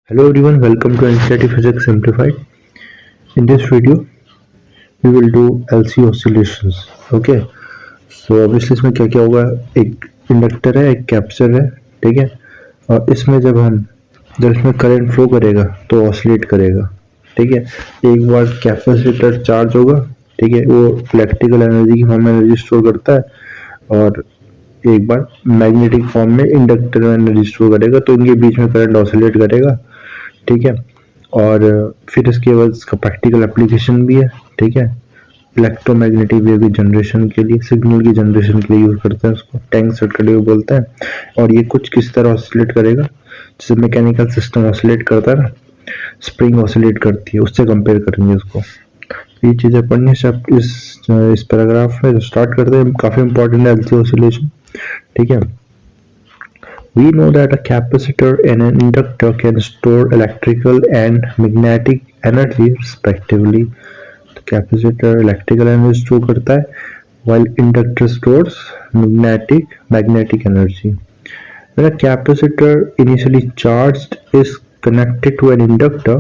Hello everyone, welcome to NCERT Physics Simplified. In this video, we will do LC oscillations. Okay, so obviously इसमें क्या क्या होगा, एक inductor है, एक कैपेसिटर है, ठीक है। और इसमें जब इसमें करंट फ्लो करेगा तो ऑसिलेट करेगा, ठीक है। एक बार कैपेसिटर चार्ज होगा, ठीक है, वो इलेक्ट्रिकल एनर्जी की फॉर्म में एनर्जी स्टोर करता है, और एक बार मैग्नेटिक फॉर्म में इंडक्टर में एनर्जी स्टोर करेगा, तो इनके बीच में करंट ऑसिलेट करेगा, ठीक है। और फिर इसके बाद इसका प्रैक्टिकल एप्लीकेशन भी है, ठीक है। इलेक्ट्रोमैग्नेटिक वेव की जनरेशन के लिए, सिग्नल की जनरेशन के लिए यूज करते हैं उसको, टैंक सर्किट वेव बोलते हैं। और ये कुछ किस तरह ऑसिलेट करेगा, जैसे मैकेनिकल सिस्टम ऑसिलेट करता है ना, स्प्रिंग ऑसिलेट करती है, उससे कंपेयर करेंगे उसको। ये चीज़ें पढ़नी से आप इस पैराग्राफ में स्टार्ट करते हैं, काफ़ी इंपॉर्टेंट है एलसी ऑसिलेशन, ठीक है। We know that a capacitor and an inductor can store electrical and magnetic energy respectively. तो capacitor electrical energy store करता है, while inductor stores magnetic energy. When a capacitor initially charged is connected to an inductor,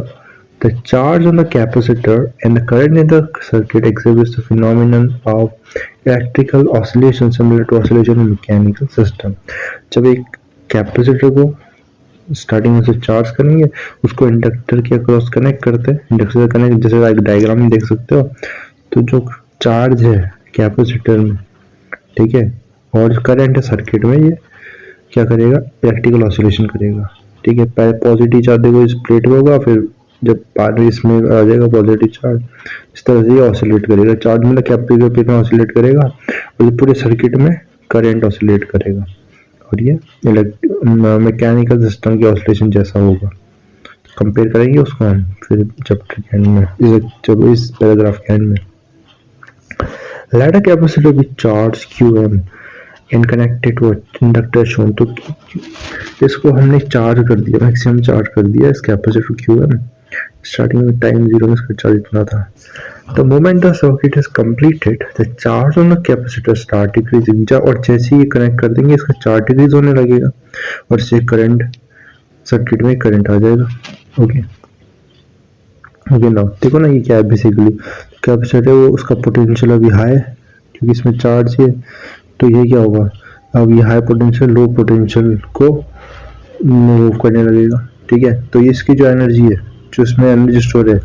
the charge on the capacitor and the current in the circuit exhibits the phenomenon of electrical oscillation similar to oscillation in mechanical system. जब एक capacitor को starting में से charge करेंगे, उसको inductor के across connect करते हैं, इंडक्टर से कनेक्ट, जैसे एक डायग्राम में देख सकते हो। तो जो चार्ज है कैपेसिटर में, ठीक है, और करंट है सर्किट में, ये क्या करेगा, इलेक्ट्रिकल ऑसिलेशन करेगा, ठीक है। पहले पॉजिटिव चार्ज देखो इस प्लेट में होगा, फिर जब पानी इसमें आ जाएगा पॉजिटिव चार्ज, इस तरह से ये ऑसिलेट करेगा, चार्ज मतलब कैपेसिटर में ऑसिलेट करेगा, और पूरे सर्किट में करंट ऑसिलेट करेगा, और ये मैकेनिकल सिस्टम की ऑसिलेशन जैसा होगा। कंपेयर करेंगे उसको हम फिर चैप्टर के एंड में, जब इस पैराग्राफ के एंड में। Let a capacitor be charge QM and connected to inductor shown. तो इसको हमने चार्ज कर दिया, मैक्सिमम चार्ज कर दिया इस कैपेसिटर QM। स्टार्टिंग में टाइम 0 में इसका चार्ज इतना था। The moment the circuit is completed, the charge on the capacitor start decreasing. और जैसे ही कनेक्ट कर देंगे, इसका चार्ज डिक्रीज होने लगेगा, और इससे करंट, सर्किट में करंट आ जाएगा। ओके ओके, नाउ देखो ना, ये क्या है बेसिकली, कैपेसिटर है वो, उसका पोटेंशियल अभी हाई है क्योंकि इसमें चार्ज है, तो ये क्या होगा, अब ये हाई पोटेंशियल लो पोटेंशियल को मूव करने लगेगा, ठीक है। तो ये इसकी जो एनर्जी है, जो इसमें एनर्जी स्टोर है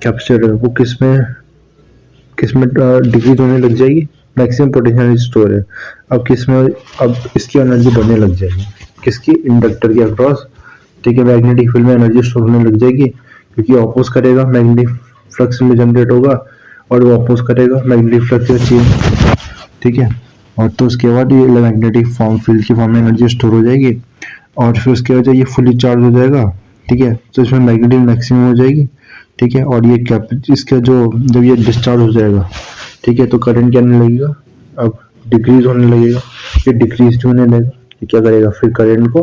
कैपेसिटर, वो किसमें डिक्रीज होने लग जाएगी, मैक्सिमम पोटेंशियल एनर्जी स्टोर है। अब किसमें, अब इसकी एनर्जी बढ़ने लग जाएगी, किसकी, इंडक्टर के अक्रॉस, ठीक है। मैग्नेटिक फील्ड में एनर्जी स्टोर होने लग जाएगी, क्योंकि ऑपोज करेगा, मैग्नेटिक फ्लक्स में जनरेट होगा, और वो ऑपोज करेगा मैग्नेटिक फ्लक्स चेंज, ठीक है। और तो उसके बाद ये मैग्नेटिक फील्ड की फॉर्म में एनर्जी स्टोर हो जाएगी, और फिर उसके बाद ये फुली चार्ज हो जाएगा, ठीक है। तो इसमें मैग्नेटिक मैक्सिमम हो जाएगी, ठीक है। और ये इसका जो, जब ये डिस्चार्ज हो जाएगा, ठीक है, तो करंट क्या होने लगेगा, अब डिक्रीज होने लगेगा। ये डिक्रीज होने लगेगा, ये क्या करेगा, फिर करंट को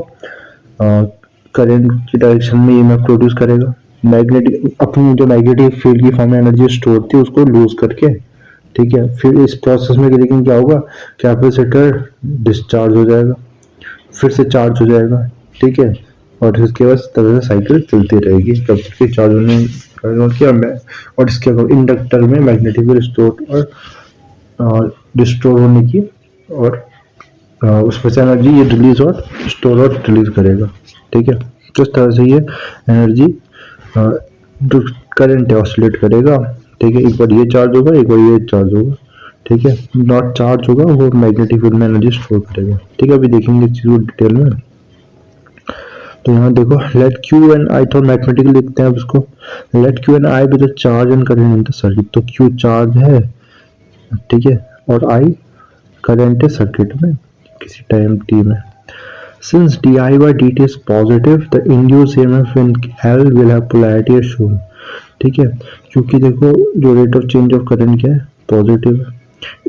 करंट की डायरेक्शन में ईएमएफ प्रोड्यूस करेगा, मैग्नेटिक, अपनी जो मैग्नेटिक फील्ड की फॉर्म में एनर्जी स्टोर थी उसको लूज करके, ठीक है। फिर इस प्रोसेस में लेकिन क्या होगा, कैपेसिटर डिस्चार्ज हो जाएगा, फिर से चार्ज हो जाएगा, ठीक है। और इसके बाद तरह से साइकिल चलती रहेगी, कब तक कि चार्ज होने किया, और इसके बाद इंडक्टर में मैग्नेटिक फील्ड स्टोर और डिस्टोर होने की, और उसमें से एनर्जी ये रिलीज और स्टोर और रिलीज करेगा, ठीक है। तो इस तरह से ये एनर्जी जो करंट है ऑसिलेट करेगा, ठीक है। एक बार ये चार्ज होगा, एक बार ये चार्ज होगा, ठीक है। नॉट चार्ज होगा, वो मैग्नेटिक फील्ड में एनर्जी स्टोर करेगा, ठीक है। अभी देखेंगे इस चीज को डिटेल में। तो यहाँ देखो, लेट Q एंड I, तो मैथमेटिकली लिखते हैं अब इसको, let Q and I be the charge and current in the circuit. तो Q चार्ज है, ठीक है, और I करंट है सर्किट में किसी टाइम t में। Since di/dt is positive, the induced EMF in L will have polarity as shown, ठीक है। क्योंकि देखो जो rate of change of current क्या है, पॉजिटिव है,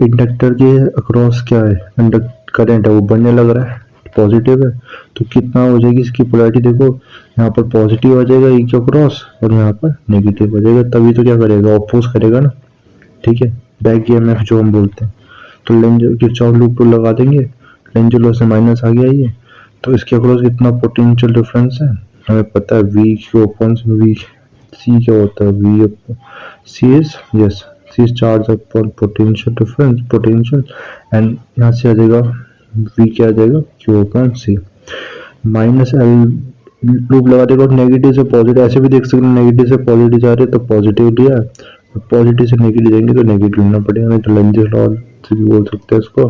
इंडक्टर के अक्रॉस क्या है, करंट है वो बढ़ने लग रहा है, पॉजिटिव है, तो कितना हो जाएगी इसकी पोलैरिटी, देखो यहाँ पर पॉजिटिव आ जाएगा ई के अक्रॉस, और यहाँ पर नेगेटिव आ जाएगा, तभी तो क्या करेगा, ऑपोज करेगा ना, ठीक है। बैक ईएमएफ जो हम बोलते हैं, तो किरचॉफ लूप लगा देंगे, लेंज लॉ से माइनस आ गया ये, तो इसके अक्रॉस कितना पोटेंशियल डिफरेंस है हमें पता है, V Q upon V C क्या होता है, V C is yes C is charge upon potential difference potential, and यहाँ से आ जाएगा वी क्या आ जाएगा Q upon C minus L loop लगा देगा। नेगेटिव से पॉजिटिव ऐसे भी देख सकते हैं, नेगेटिव से पॉजिटिव जा रहे हैं तो पॉजिटिव लिया, पॉजिटिव से नेगेटिव जाएंगे तो नेगेटिव लेना पड़ेगा, नहीं तो लेंजेस लॉ से भी बोल सकते हैं इसको।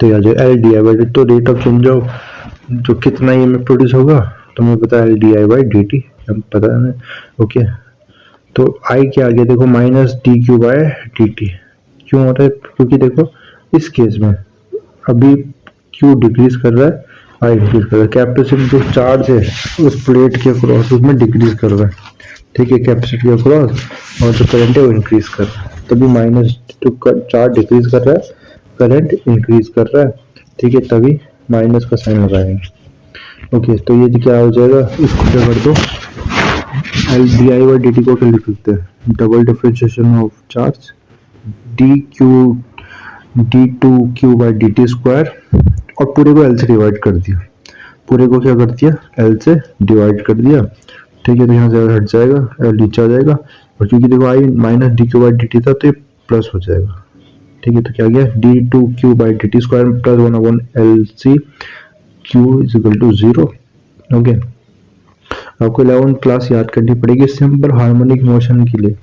तो यहाँ जाए L D I by D, तो रेट ऑफ चेंज ऑफ जो कितना ई एम एफ प्रोड्यूस होगा तो हमें पता है L D I by D T, हम पता है हमें। ओके तो आई क्या आ गया देखो minus D Q by D T, क्यों हो रहा है क्योंकि देखो इस केस में अभी क्यू डिक्रीज कर रहा है, आई इंक्रीज कर रहा है, कैपेसिटी जो चार्ज है उस प्लेट के अक्रॉस उसमें डिक्रीज कर रहा है, ठीक है, कैपेसिटी के अक्रॉस, और जो करंट है वो इंक्रीज कर रहा है, तभी माइनस जो चार्ज डिक्रीज कर रहा है करंट इंक्रीज कर रहा है, ठीक है, तभी माइनस का साइन लगाएंगे। ओके तो ये क्या हो जाएगा, इसको क्या कर दो L D I by D T को क्या लिख सकते हैं, double differentiation of charge D Q D two Q by D T square, और पूरे को एल से डिवाइड कर दिया, पूरे को क्या कर दिया एल से डिवाइड कर दिया, ठीक है, तो यहाँ से हट जाएगा एल नीचे आ जाएगा, और क्योंकि देखो I minus D q by D t था तो ये प्लस हो जाएगा, ठीक है, तो क्या गया D two Q by D T square plus one upon L C Q is equal to 0। Okay आपको 11th क्लास याद करनी पड़ेगी सिंपल हार्मोनिक मोशन के लिए।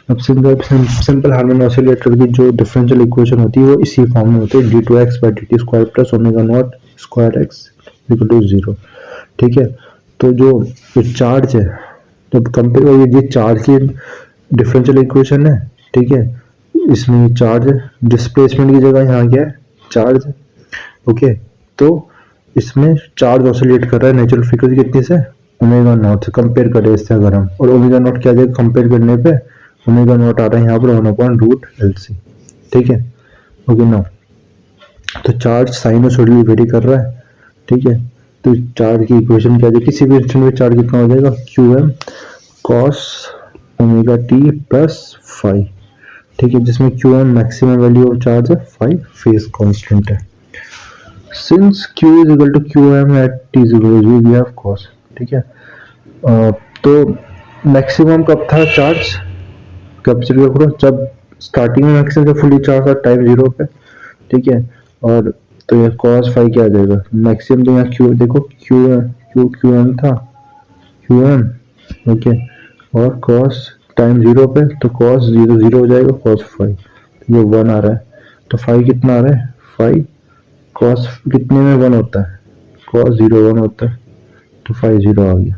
अब सिंपल हार्मोनिक ऑसिलेटर की जो डिफरेंशियल इक्वेशन होती है वो इसी फॉर्म में होती है, D two X by D T square plus omega not square X equal to 0, ठीक है। तो जो चार्ज है जब कंपेयर ये चार्ज की डिफरेंशियल इक्वेशन है, ठीक है, इसमें चार्ज है, डिस्प्लेसमेंट की जगह यहाँ क्या है चार्ज है। ओके तो इसमें चार्ज ऑसिलेट कर रहा है नेचुरल फ्रीक्वेंसी कितनी से ओमेगा नॉट से, कंपेयर करें इससे अगर हम, और ओमेगा नॉट क्या जाएगा कंपेयर करने पे ओमेगा नॉट आ रहा है यहाँ पर 1/√LC, ठीक है। ओके नो तो चार्ज साइनोसॉइडली वेरी कर रहा है, ठीक है, तो चार्ज की इक्वेशन क्या जाएगी, किसी भी इंस्टेंट में चार्ज कितना हो जाएगा QM cos omega T plus phi, ठीक है, जिसमें QM maximum value of charge है, फाई फेज कांस्टेंट है। Since Q is equal to QM at T is equal to we have cos, ठीक है। तो मैक्सिमम कब था चार्ज कैपेसिटी का, जब स्टार्टिंग में मैक्सिमम जब फुली चार्ज था टाइम 0 पे, ठीक है, और तो ये cos फाई क्या आ जाएगा मैक्सिमम, तो यहाँ Q देखो QM था QM, ओके, और cos टाइम 0 पे तो cos 0 हो जाएगा cos फाई, ये 1 आ रहा है, तो फाई कितना आ रहा है, फाई cos कितने में 1 होता है, cos 0 1 होता है, तो फाई 0 आ गया,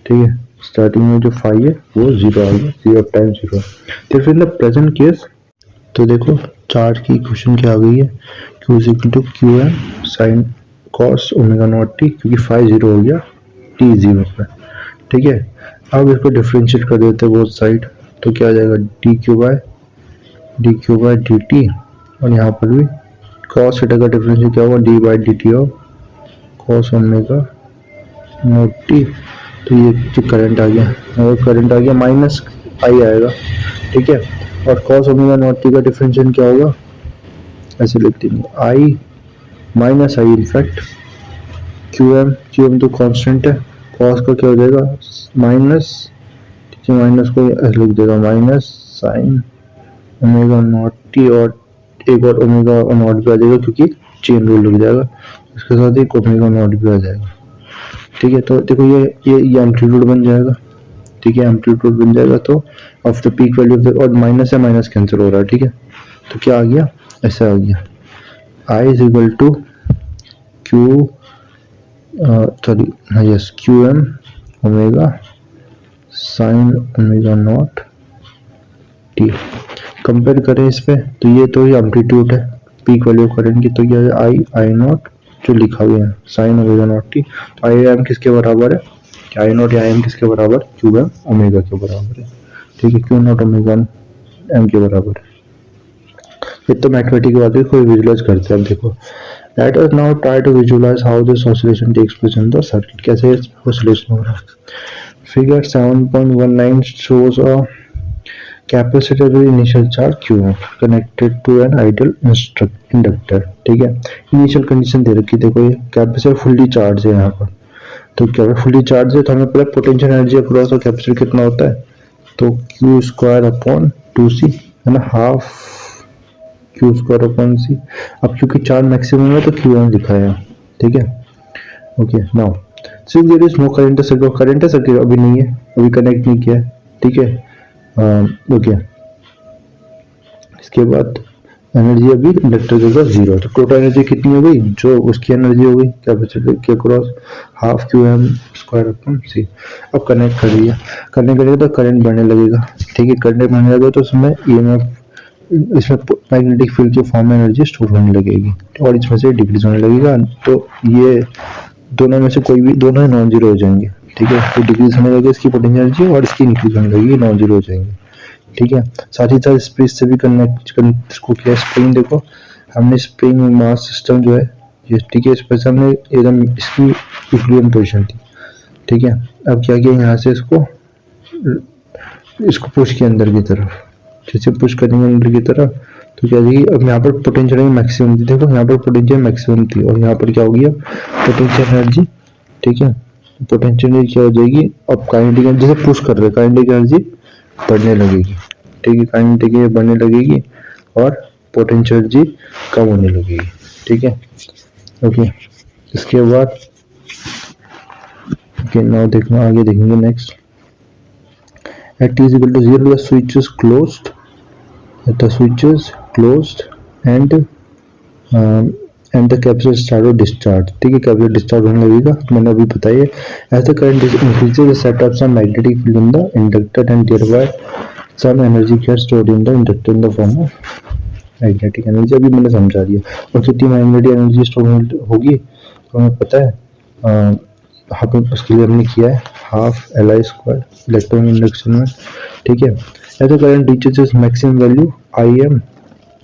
ठीक है, स्टार्टिंग में जो फाई है वो 0 आ गया, 0 टाइम 0। तो फिर इन द प्रेजेंट केस तो देखो चार्ज की इक्वेशन क्या आ गई है, Q is equal to QM sine cos omega not T, क्योंकि फाई 0 हो गया T 0 पे, ठीक है। अब इसको डिफरेंशिएट कर देते हैं बोथ साइड, तो क्या आ जाएगा D q by D t, और यहाँ पर भी cos थीटा का डिफरेंशिएट क्या होगा D by D T of cos omega not T, तो ये जो करंट आ गया, और करंट आ गया माइनस आई आएगा, ठीक है, और cos ओमेगा नॉट टी का डिफरेंशिएट क्या होगा, ऐसे लिखते हैं आई माइनस आई इनफैक्ट QM तो कांस्टेंट है, cos का क्या हो जाएगा माइनस, ठीक है, माइनस को ऐसे लिख देगा minus sign omega not T, और एक और ओमेगा नॉट भी आ जाएगा क्योंकि चेन रूल लग जाएगा, इसके साथ एक ओमेगा नॉट भी आ जाएगा, ठीक है। तो देखो ये एम्पलीट्यूड बन जाएगा, ठीक है, एम्पलीट्यूड बन जाएगा, तो of the peak value of the, और माइनस से माइनस कैंसिल हो रहा है, ठीक है, तो क्या आ गया ऐसा आ गया I is equal to q sorry yes QM omega sine omega not t, compare करें इस पे तो ये तो ये एम्पलीट्यूड है पीक वैल्यू करंट की, तो ये आई नॉट जो लिखा हुआ है साइन ओमेगा नॉट टी, तो आई एम किसके बराबर है, आई नॉट या एम किसके बराबर, QM ओमेगा के बराबर है, ठीक है, Q नॉट ओमेगा एम के बराबर है। ये तो मैथमेटिक्स की बात है, कोई विजुअलाइज करते हैं। अब देखो let us now try to visualise how this oscillation takes place in the circuit, कैसे ऑसिलेशन हो रहा है। Figure 7.19 shows a capacitor with initial charge Q connected to an ideal inductor. ठीक है, इनिशियल कंडीशन दे रखी, देखो ये कैपेसिटर फुल्ली चार्ज है यहाँ पर, तो क्या फुल्ली चार्ज है तो हमें पता पोटेंशियल एनर्जी अक्रॉस और कैपेसिटर कितना होता है, तो Q स्क्वायर अपॉन 2C है ना, half Q square upon C। अब क्योंकि चार्ज मैक्सिमम है तो Q1 लिखा है, ठीक है। Okay, now since there is no current circuit, current है सर्किट अभी नहीं है, अभी कनेक्ट नहीं किया है, ठीक है। ओके, इसके बाद एनर्जी अभी इंडक्टर के पास जीरो है, तो टोटल एनर्जी कितनी हो गई, जो उसकी एनर्जी हो गई कैपेसिटर के across half QM square upon C। अब कनेक्ट कर दिया, करने के लिए तो करंट बढ़ने लगेगा, ठीक है, करंट बढ़ने लगेगा तो उसमें EMF, इसमें मैग्नेटिक फील्ड के फॉर्म में एनर्जी स्टोर होने लगेगी और इसमें से डिक्रीज होने लगेगा, तो ये दोनों में से कोई भी, दोनों ही नॉन जीरो हो जाएंगे, ठीक है। तो डिक्रीज होने लगेगी इसकी पोटेंशियल एनर्जी और इसकी इंक्रीज होने लगेगी, नॉन जीरो हो जाएंगे, ठीक है। साथ ही साथ स्पेस से भी कनेक्ट इसको किया, स्प्रिंग देखो हमने स्प्रिंग मास सिस्टम जो है ये, ठीक है, इस पर हमने एकदम इसकी इक्विलिब्रियम पोजीशन थी, ठीक है। अब क्या किया, यहाँ से इसको पुश किया अंदर की तरफ, जैसे पुश करेंगे अंदर की तरफ तो क्या जाएगी, अब यहाँ पर पोटेंशियल मैक्सिमम थी, देखो यहाँ पर पोटेंशियल मैक्सिमम थी और यहाँ पर क्या हो गया पोटेंशियल एनर्जी, ठीक है। पोटेंशियल एनर्जी क्या हो जाएगी, अब काइनेटिक एनर्जी जैसे पुश कर रहे हैं काइनेटिक एनर्जी बढ़ने लगेगी, ठीक है, काइनेटिक एनर्जी बढ़ने लगेगी और पोटेंशियल एनर्जी कम होने लगेगी, ठीक है। ओके, इसके बाद ओके नाउ देखना, आगे देखेंगे next. At t is equal to 0, the switch is closed. The switch is closed and the capacitor start to discharge, ठीक है, कैपेसिटर डिस्चार्ज होने लगेगा, मैंने अभी बताया। As the current increases, the set up some magnetic field in the inductor and thereby some energy gets stored in the inductor in the form of magnetic energy। अभी मैंने समझा दिया, और कितनी मैग्नेटिक एनर्जी स्टोर होगी तो हमें पता है, उसके लिए हमने किया है half Li square electron induction में, ठीक है। ऐसे current reaches is maximum value Im,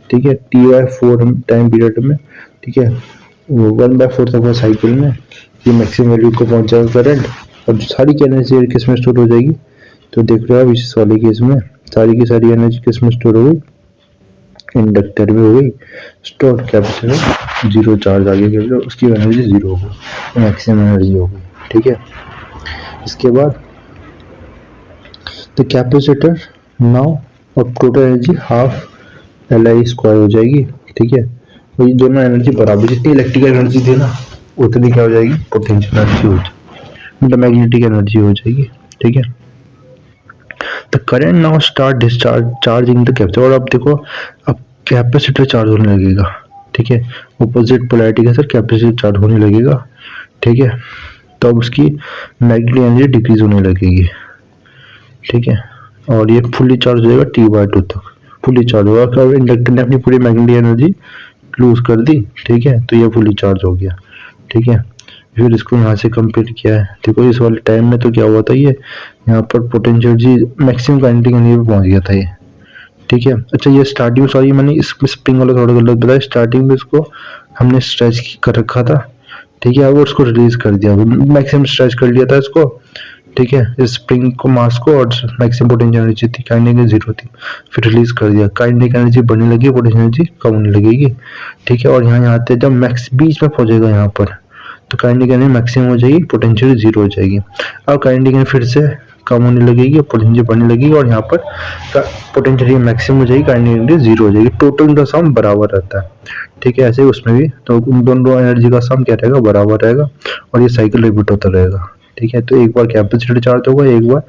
ठीक है, T/4 टाइम पीरियड में, ठीक है, 1/4 तक साइकिल में ये मैक्सिमम वैल्यू को पहुंच जाएगा करंट, और सारी की एनर्जी किस में स्टोर हो जाएगी, तो देख रहे हो आप इस वाले केस में सारी की सारी एनर्जी किस में स्टोर हो गई, इंडक्टर में हो गई स्टोर, कैपेसिटर जीरो चार्ज आ गया, उसकी एनर्जी जीरो हो गई, मैक्सिमम एनर्जी हो गई, ठीक है। इसके बाद द कैपेसिटर नाउ और total energy half Li square हो जाएगी, ठीक है। तो ये दोनों एनर्जी बराबर, जितनी इलेक्ट्रिकल एनर्जी थी ना उतनी क्या हो जाएगी, पोटेंशियल एनर्जी हो जाएगी, मतलब मैग्नेटिक एनर्जी हो जाएगी, ठीक है। The current now start discharge charging the capacitor, और अब देखो अब कैपेसिटर चार्ज होने लगेगा, ठीक है, ऑपोजिट पोलैरिटी के साथ कैपेसिटर चार्ज होने लगेगा, ठीक है। तो अब उसकी मैग्नेटिक एनर्जी डिक्रीज होने लगेगी, ठीक है, और ये फुल्ली चार्ज हो जाएगा T/2 तक, फुल्ली चार्ज होगा, अब इंडक्टर ने अपनी पूरी मैग्नेटिक एनर्जी लूज कर दी, ठीक है, तो ये फुल्ली चार्ज हो गया, ठीक है। फिर इसको यहाँ से कंपेयर किया है, देखो इस वाले टाइम में तो क्या हुआ था, ये यहाँ पर potential energy maximum kinetic energy पे पहुंच गया था ये, ठीक है। अच्छा ये स्टार्टिंग, सॉरी मैंने इसमें स्प्रिंग वाला थोड़ा गलत बताया, स्टार्टिंग में इसको हमने स्ट्रेच कर रखा था, ठीक है, अब उसको रिलीज कर दिया, मैक्सिमम स्ट्रेच कर लिया था इसको, ठीक है, इस स्प्रिंग को मास को, और मैक्सिमम पोटेंशियल एनर्जी थी काइनेटिक एनर्जी जीरो थी, फिर रिलीज कर दिया, काइनेटिक एनर्जी बढ़ने लगी, पोटेंशियल एनर्जी कम होने लगेगी, ठीक है। और यहाँ आते जब मैक्स बीच में पहुंचेगा यहाँ पर तो काइनेटिक एनर्जी मैक्सिमम हो जाएगी, पोटेंशियल जीरो हो जाएगी। अब काइनेटिक एनर्जी फिर से कम होने लगेगी और पोटेंशियल बढ़ने लगेगी, और यहाँ पर पोटेंशियल मैक्सिमम हो जाएगी, काइनेटिक एनर्जी जीरो हो जाएगी, टोटल इनका सम बराबर रहता है, ठीक है। ऐसे उसमें भी तो उन दोनों एनर्जी का सम क्या रहेगा, बराबर रहेगा, और ये साइकिल रिपीट होता रहेगा, ठीक है। तो एक बार कैपेसिटर चार्ज होगा, एक बार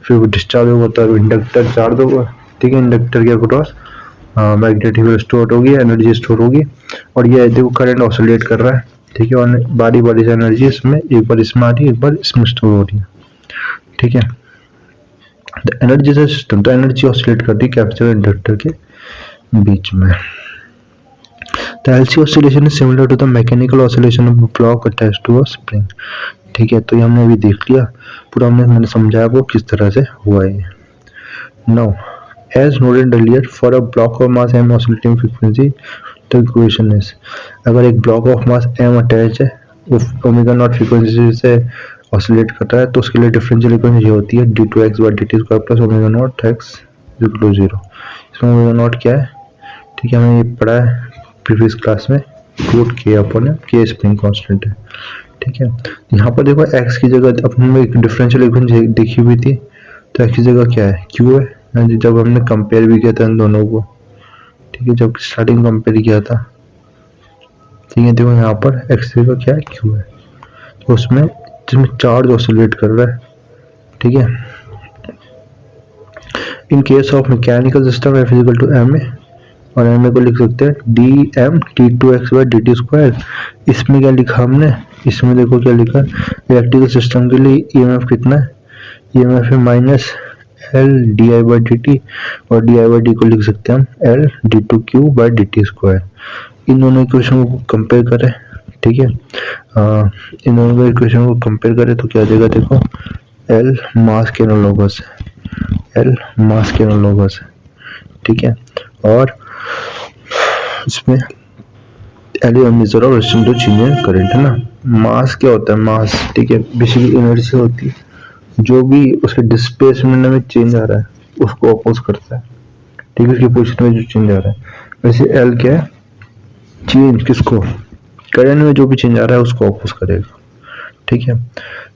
फिर डिस्चार्ज होगा तो इंडक्टर चार्ज होगा, ठीक है, इंडक्टर के अक्रॉस मैग्नेटिक फील्ड स्टोर होगी, एनर्जी स्टोर होगी, और ये देखो करंट ऑसिलेट कर रहा है, ठीक है, और बारी बारी से एनर्जी इसमें एक बार इसमें आ रही है, एक बार इसमें स्टोर हो रही है, ठीक है। द एनर्जी सिस्टम, तो एनर्जी ऑसिलेट करती है कैपेसिटर और इंडक्टर के बीच में। The LC oscillation is similar to the mechanical oscillation of a block attached to a spring, ठीक है। तो ये हमने अभी देख लिया पूरा, मैंने समझाया वो किस तरह से हुआ है। Now, as noted earlier, for a block of mass m oscillating frequency, the equation is, अगर एक block of mass m attach है, वो ओमेगा नॉट फ्रीक्वेंसी से ऑसिलेट करता है, तो उसके लिए डिफरेंशियल इक्वेशन ये होती है d2x/dt² plus omega not x equal to 0। इसमें ओमेगा नॉट क्या है, ठीक है, हमने ये पढ़ा है प्रीवियस क्लास में, रूट के अपॉन के स्प्रिंग कांस्टेंट है, ठीक है। यहाँ पर देखो x की जगह अपन एक डिफरेंशियल इक्वेशन देखी हुई थी, तो x की जगह क्या है, q है, जब हमने कंपेयर भी किया था इन दोनों को, ठीक है, जब स्टार्टिंग कंपेयर किया था, ठीक है। देखो यहाँ पर x की जगह क्या है, q है, तो उसमें जिसमें चार्ज ऑसिलेट कर रहा है, ठीक है। In case of mechanical system F equal to M A, और एम ए को लिख सकते हैं D M T two X by D T square. इसमें क्या लिखा हमने, इसमें देखो क्या लिखा, इलेक्ट्रिकल सिस्टम के लिए ईएमएफ कितना है, ईएमएफ है minus L D I by D t, और डी आई बाई डी को लिख सकते हैं हम L d two Q by D T square. इन दोनों इक्वेशन को कंपेयर करें, ठीक है, इन दोनों इक्वेशन को कंपेयर करें तो क्या देगा, देखो एल मास के एनालोगस है, एल मास के एनालोगस है, ठीक है। और इसमें L measure of resistance to change in current है ना। मास क्या होता है, मास, ठीक है, बेसिकली एनर्जी होती है जो भी उसके डिस्प्लेसमेंट में चेंज आ रहा है उसको अपोज करता है, ठीक है, उसकी पोजीशन में जो चेंज आ रहा है। वैसे एल क्या है, चेंज किसको, करंट में जो भी चेंज आ रहा है उसको अपोज करेगा, ठीक है।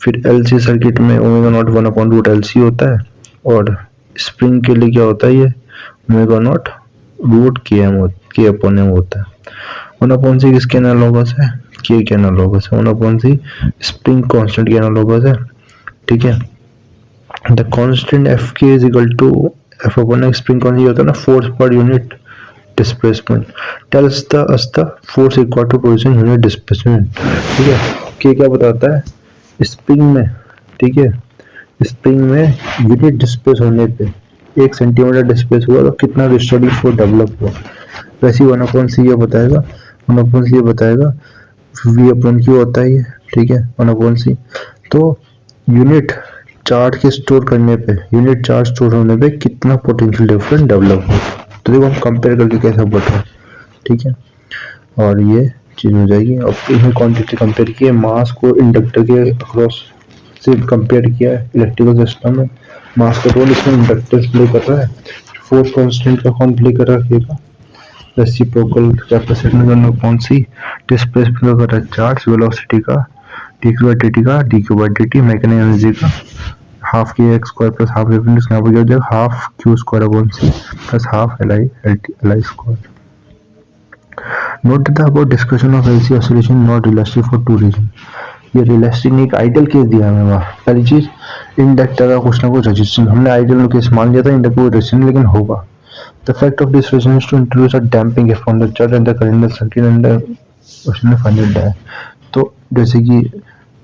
फिर एलसी सर्किट में ओमेगा नॉट 1/√LC होता है, और स्प्रिंग के लिए क्या होता है, ये ओमेगा नॉट के अपॉन एम होता है। 1/c किसके एनालोगस है, के एनालोगस है, 1/c स्प्रिंग कांस्टेंट के एनालोगस है, ठीक है। The constant F K is equal to F upon X, spring constant होता है ना, force per unit displacement, tells the force equal to position unit displacement, ठीक है। के क्या बताता है, स्प्रिंग में, ठीक है, स्प्रिंग में यूनिट डिस्प्लेस होने पे 1 सेंटीमीटर डिस्प्लेस हुआ तो कितना रिस्टोरिंग फोर्स डेवलप हुआ। वैसे 1/c ये बताएगा, 1/c ये बताएगा, v अपॉन क्यू होता है ये, ठीक है, 1/c। तो यूनिट चार्ज के स्टोर करने पे, यूनिट चार्ज स्टोर होने पे कितना पोटेंशियल डिफरेंस डेवलप हुआ, तो देखो हम कंपेयर करके कैसा बता है, ठीक है। और ये चीज हो जाएगी। अब इसमें क्वांटिटी कंपेयर की है, मास को इंडक्टर के अक्रॉस से कंपेयर किया है इलेक्ट्रिकल सिस्टम में, मास का रोल इसमें इंडक्टर प्ले कर रहा है, फोर्स कांस्टेंट का कौन प्ले कर रहा है, रेसिप्रोकल कैपेसिटेंस का कौन सी, डिस्प्लेसमेंट का कर रहा है चार्ज, वेलोसिटी का dq बाई dt का dq by dt, mechanical energy का हाफ के X square plus half F यहाँ पर क्या हो जाएगा, half Q square upon C plus half L I square. Note the about discussion of LC oscillation not realistic for two reason. ये realistic नहीं, एक आइडियल केस दिया हमें वहाँ। पहली चीज, इंडक्टर का कुछ ना कुछ रेजिस्टेंस, हमने आइडियल केस मान लिया था इंडक्टर को रेजिस्टेंस, लेकिन होगा। The effect of this resistance to introduce a damping effect on the charge and the current in the circuit and उसने फाइनल है। तो जैसे कि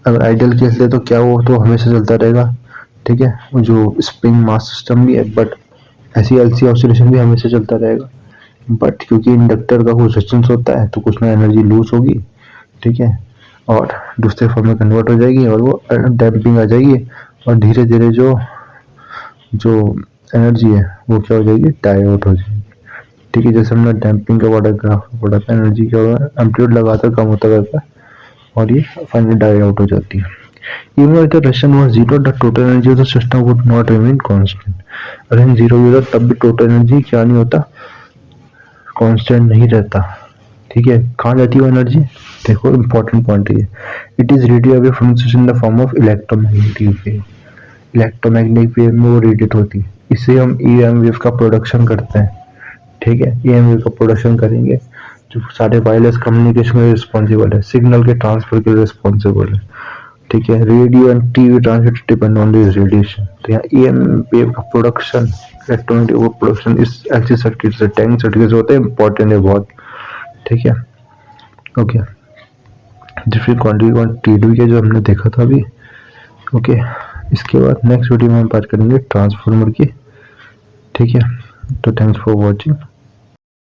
अगर आइडियल केस ले तो क्या वो तो हमेशा चलता रहेगा, ठीक है, वो जो स्प्रिंग मास सिस्टम भी है, बट ऐसी एलसी ऑसिलेशन भी हमेशा चलता रहेगा। बट क्योंकि इंडक्टर का कुछ रेजिस्टेंस होता है तो कुछ ना एनर्जी लूज होगी, ठीक है, और दूसरे फॉर्म में कन्वर्ट हो जाएगी और वो डैम्पिंग आ जाएगी, और धीरे धीरे जो एनर्जी है वो क्या हो जाएगी, डाई आउट हो जाएगी, ठीक है। जैसे हमने डैम्पिंग का वाटर ग्राफ पढ़ा था, एनर्जी क्या होगा, एम्पलीट्यूड लगातार कम होता रहता है और ये फाइनली डाई आउट हो जाती है। Even if the resistance was zero, the total energy of the system would not remain constant. अगर जीरो भी होता तब भी टोटल एनर्जी क्या नहीं होता, कांस्टेंट नहीं रहता, ठीक है। कहाँ जाती है वो एनर्जी, देखो इंपॉर्टेंट पॉइंट है, it is radiate away from system in the form of electromagnetic wave. Electromagnetic wave में वो रेडिएट होती है, इससे हम ईएम वेव का प्रोडक्शन करते हैं, ठीक है। ईएम वेव का प्रोडक्शन करेंगे जो सारे वायरलेस कम्युनिकेशन में रिस्पॉन्सिबल है, सिग्नल के ट्रांसफर के लिए रिस्पॉन्सिबल है, ठीक है। Radio and TV transmit depend on this radiation. तो यहाँ ईएम वेव का प्रोडक्शन, इलेक्ट्रॉनिक वेव प्रोडक्शन इस एलसी सर्किट से, टैंक सर्किट से होते हैं, इंपॉर्टेंट है बहुत, ठीक है, ओके। डिफरेंट क्वांटिटी के जो हमने देखा था अभी, ओके। इसके बाद नेक्स्ट वीडियो में हम बात करेंगे ट्रांसफार्मर की, ठीक है। तो थैंक्स फॉर वॉचिंग।